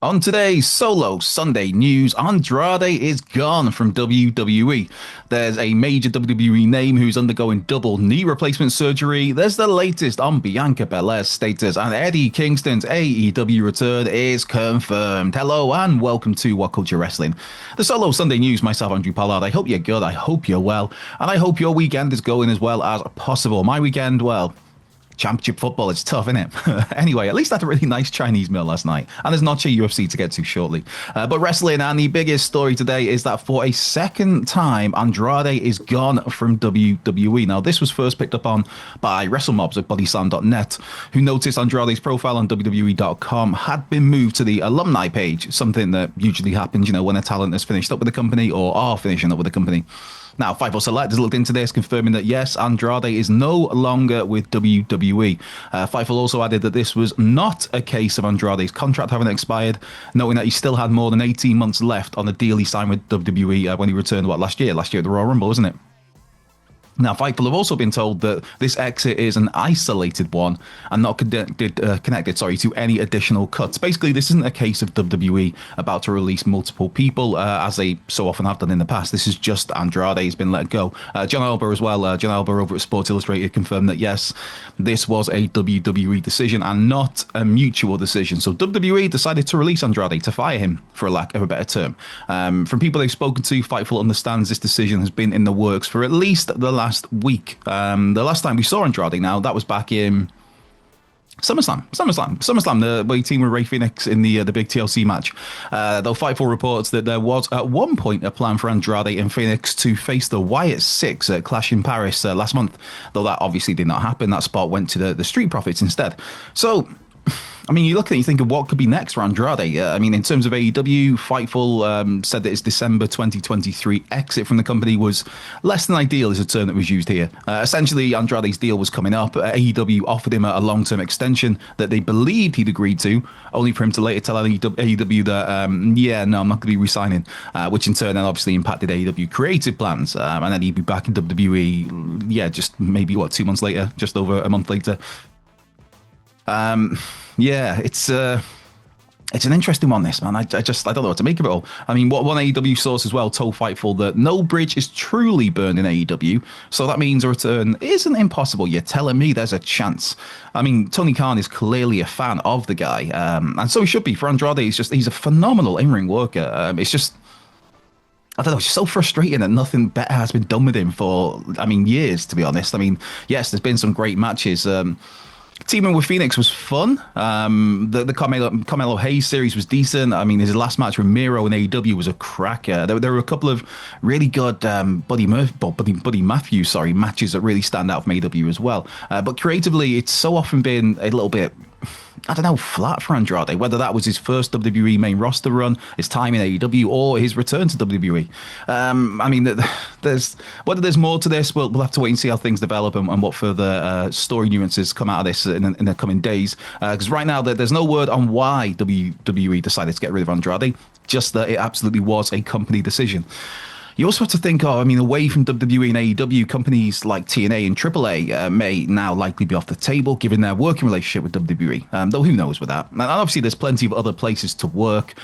On today's solo Sunday news, Andrade is gone from WWE. There's a major WWE name who's undergoing double knee replacement surgery. There's the latest on Bianca Belair's status, and Eddie Kingston's AEW return is confirmed. Hello and welcome to WhatCulture Wrestling. The solo Sunday news, myself, Andrew Pollard. I hope you're good, I hope you're well, and I hope your weekend is going as well as possible. My weekend, well, championship football, it's tough, isn't it? Anyway, at least I had a really nice Chinese meal last night. And there's not a UFC to get to shortly. But wrestling, and the biggest story today is that for a second time, Andrade is gone from WWE. Now, this was first picked up on by WrestleMobs at bodyslam.net, who noticed Andrade's profile on WWE.com had been moved to the alumni page, something that usually happens, when a talent has finished up with the company or are finishing up with the company. Now, Fightful Select has looked into this, confirming that yes, Andrade is no longer with WWE. Fightful also added that this was not a case of Andrade's contract having expired, knowing that he still had more than 18 months left on the deal he signed with WWE when he returned, last year? Last year at the Royal Rumble, wasn't it? Now, Fightful have also been told that this exit is an isolated one and not connected to any additional cuts. Basically, this isn't a case of WWE about to release multiple people, as they so often have done in the past. This is just Andrade has been let go. John Alba as well. John Alba over at Sports Illustrated confirmed that, yes, this was a WWE decision and not a mutual decision. So WWE decided to release Andrade, to fire him, for a lack of a better term. From people they've spoken to, Fightful understands this decision has been in the works for at least the last week. The last time we saw Andrade, now that was back in SummerSlam, where he teamed with Ray Phoenix in the big TLC match. Though Fightful reports that there was at one point a plan for Andrade and Phoenix to face the Wyatt Six at Clash in Paris last month, though that obviously did not happen. That spot went to the Street Profits instead. So, I mean, you look at it, you think of what could be next for Andrade. I mean, in terms of AEW, Fightful said that his December 2023 exit from the company was less than ideal, is a term that was used here. Essentially, Andrade's deal was coming up. AEW offered him a long-term extension that they believed he'd agreed to, only for him to later tell AEW that, yeah, no, I'm not going to be re-signing, which in turn then obviously impacted AEW creative plans. And then he'd be back in WWE, yeah, just maybe, 2 months later, just over a month later. Yeah, it's an interesting one, this, man. I don't know what to make of it all. I mean, one AEW source as well told Fightful that no bridge is truly burned in AEW, so that means a return isn't impossible. You're telling me there's a chance? I mean, Tony Khan is clearly a fan of the guy, and so he should be. For Andrade, he's a phenomenal in-ring worker. It's just, I don't know, it's just so frustrating that nothing better has been done with him for, years, to be honest. I mean, yes, there's been some great matches. Teaming with Phoenix was fun. The Carmelo Hayes series was decent. I mean, his last match with Miro in AEW was a cracker. There were a couple of really good Buddy Matthews, matches that really stand out from AEW as well. But creatively, it's so often been a little bit, I don't know, flat for Andrade, whether that was his first WWE main roster run, his time in AEW, or his return to WWE. Whether there's more to this, we'll have to wait and see how things develop and what further story nuances come out of this in the coming days. Because right now, there's no word on why WWE decided to get rid of Andrade, just that it absolutely was a company decision. You also have to think, away from WWE and AEW, companies like TNA and AAA may now likely be off the table, given their working relationship with WWE. Though who knows with that? And obviously, there's plenty of other places to work.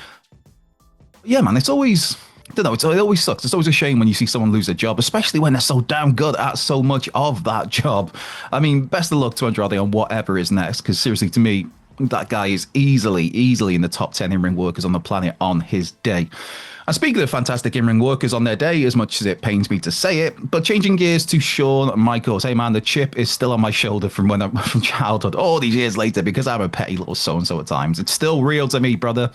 But yeah, man, it's always, I don't know, it always sucks. It's always a shame when you see someone lose a job, especially when they're so damn good at so much of that job. I mean, best of luck to Andrade on whatever is next, because seriously, to me, that guy is easily in the top 10 in-ring workers on the planet on his day. And speaking of fantastic in-ring workers on their day, as much as it pains me to say it, but changing gears to Shawn Michaels. Hey man, the chip is still on my shoulder from from childhood, all these years later, because I'm a petty little so-and-so at times. It's still real to me, brother.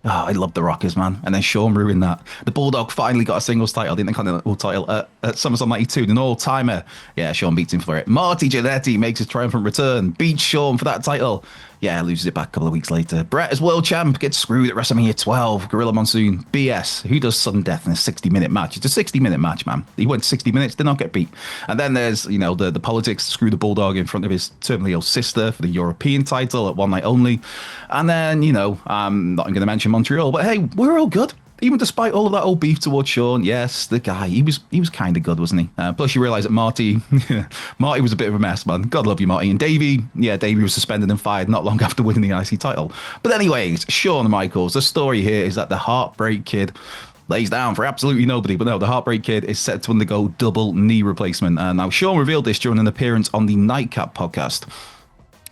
Oh, I love the Rockers, man. And then Shawn ruined that. The Bulldog finally got a singles title, the Intercontinental title, at SummerSlam 92, an all-timer. Yeah, Shawn beats him for it. Marty Jannetty makes his triumphant return, beats Shawn for that title. Yeah, loses it back a couple of weeks later. Brett, as world champ, gets screwed at WrestleMania 12. Gorilla Monsoon, BS. Who does sudden death in a 60-minute match? It's a 60-minute match, man. He went 60 minutes, did not get beat. And then there's, the politics, screw the Bulldog in front of his terminally ill sister for the European title at one night only. And then, I'm not going to mention Montreal, but hey, we're all good. even despite all of that old beef towards Sean, yes, the guy, he was kind of good, wasn't he? Plus, you realise that Marty was a bit of a mess, man. God love you, Marty. And Davey, yeah, Davey was suspended and fired not long after winning the IC title. But anyways, Shawn Michaels, the story here is that the Heartbreak Kid lays down for absolutely nobody. But no, the Heartbreak Kid is set to undergo double knee replacement. Now, Shawn revealed this during an appearance on the Nightcap podcast.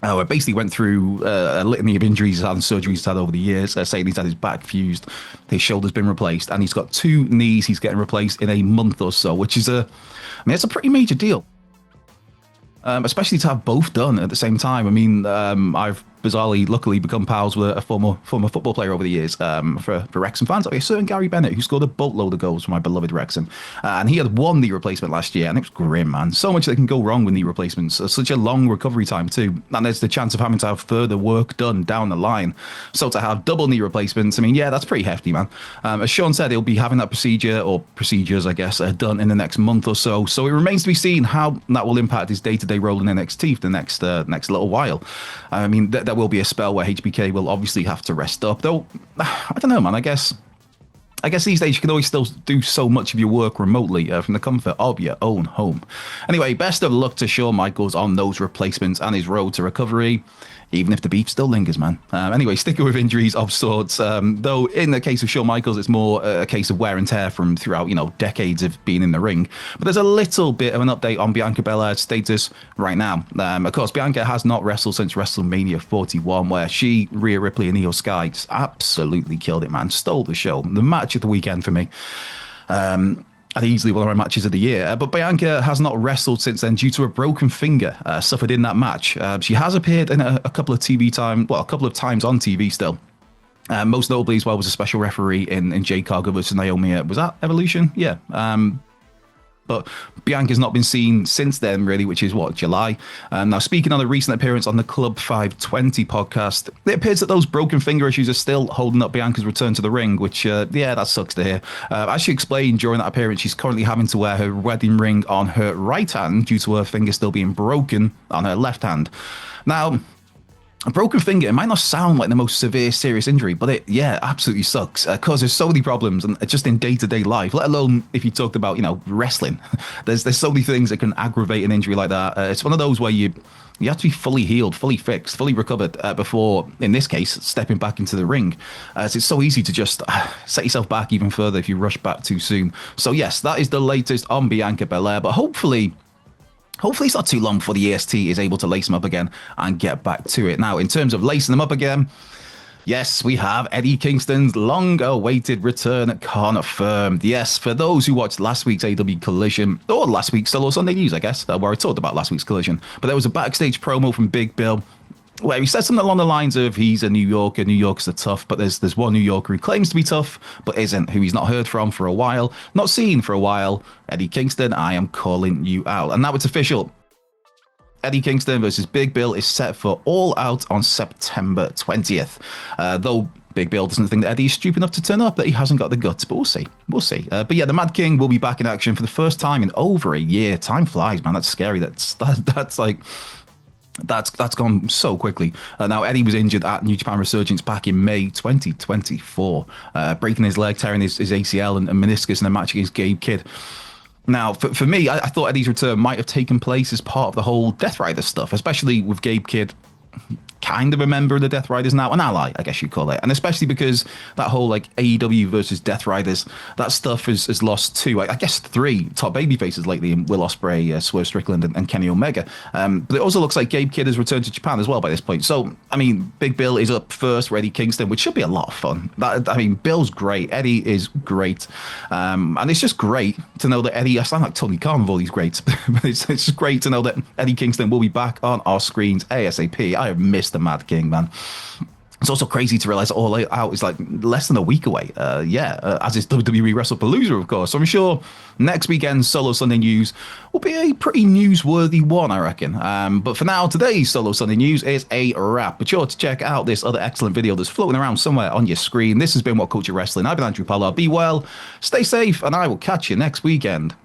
I basically went through a litany of injuries and surgeries he's had over the years, saying he's had his back fused, his shoulder's been replaced, and he's got 2 knees he's getting replaced in a month or so, which is it's a pretty major deal. Especially to have both done at the same time. I mean, I've bizarrely, luckily, become pals with a former football player over the years. For Wrexham fans, like a certain Gary Bennett, who scored a boatload of goals for my beloved Wrexham, and he had 1 knee replacement last year, and it was grim, man. So much that can go wrong with knee replacements. Such a long recovery time too, and there's the chance of having to have further work done down the line. So to have double knee replacements, I mean, yeah, that's pretty hefty, man. As Shawn said, he'll be having that procedure, or procedures, I guess, done in the next month or so. So it remains to be seen how that will impact his day-to-day role in NXT for the next little while. I mean, there will be a spell where HBK will obviously have to rest up, though. I don't know, man. I guess these days you can always still do so much of your work remotely from the comfort of your own home. Anyway, best of luck to Shawn Michaels on those replacements and his road to recovery, even if the beef still lingers, man. Anyway, sticking with injuries of sorts, though in the case of Shawn Michaels, it's more a case of wear and tear from throughout, decades of being in the ring. But there's a little bit of an update on Bianca Belair's status right now. Of course, Bianca has not wrestled since WrestleMania 41, where she, Rhea Ripley, and Io Sky just absolutely killed it, man. Stole the show. The match of the weekend for me. I think easily one of my matches of the year. But Bianca has not wrestled since then due to a broken finger suffered in that match. She has appeared in a couple of a couple of times on TV still. Most notably as well was a special referee in Jade Cargill versus Naomi. Was that Evolution? Yeah. But Bianca's not been seen since then, really, which is July. Now, speaking on a recent appearance on the Club 520 podcast, it appears that those broken finger issues are still holding up Bianca's return to the ring, which, that sucks to hear. As she explained during that appearance, she's currently having to wear her wedding ring on her right hand due to her finger still being broken on her left hand. Now, a broken finger, it might not sound like the most severe, serious injury, but it absolutely sucks. Causes so many problems, and just in day-to-day life, let alone if you talked about, wrestling. There's so many things that can aggravate an injury like that. It's one of those where you have to be fully healed, fully fixed, fully recovered before, in this case, stepping back into the ring. So it's so easy to just set yourself back even further if you rush back too soon. So yes, that is the latest on Bianca Belair, but hopefully it's not too long before the EST is able to lace them up again and get back to it. Now, in terms of lacing them up again, yes, we have Eddie Kingston's long-awaited return confirmed. Yes, for those who watched last week's AW Collision, or last week's Solo Sunday News, I guess, where I talked about last week's Collision, but there was a backstage promo from Big Bill where he said something along the lines of he's a New Yorker, New Yorkers are tough, but there's one New Yorker who claims to be tough, but isn't, who he's not heard from for a while, not seen for a while. Eddie Kingston, I am calling you out. And now it's official. Eddie Kingston versus Big Bill is set for All Out on September 20th. Though Big Bill doesn't think that Eddie is stupid enough to turn up, that he hasn't got the guts, but we'll see. But yeah, the Mad King will be back in action for the first time in over a year. Time flies, man. That's scary. That's gone so quickly. Now, Eddie was injured at New Japan Resurgence back in May 2024, breaking his leg, tearing his ACL and meniscus in a match against Gabe Kidd. Now, for me, I thought Eddie's return might have taken place as part of the whole Death Rider stuff, especially with Gabe Kidd kind of a member of the Death Riders now, an ally, I guess you'd call it. And especially because that whole AEW versus Death Riders, that stuff has lost two, I guess 3 top babyfaces lately in Will Ospreay, Swerve Strickland and Kenny Omega. But it also looks like Gabe Kidd has returned to Japan as well by this point. So, I mean, Big Bill is up first for Eddie Kingston, which should be a lot of fun. Bill's great. Eddie is great. And it's just great to know that Eddie, I sound like Tony Khan with all these greats, but it's just great to know that Eddie Kingston will be back on our screens ASAP. I have missed the Mad King, man. It's also crazy to realize All Out is less than a week away. As is WWE WrestlePalooza, of course. So I'm sure next weekend's Solo Sunday News will be a pretty newsworthy one, I reckon. But for now, today's Solo Sunday News is a wrap. Be sure to check out this other excellent video that's floating around somewhere on your screen. This has been WhatCulture Wrestling. I've been Andrew Pollard. Be well, stay safe, and I will catch you next weekend.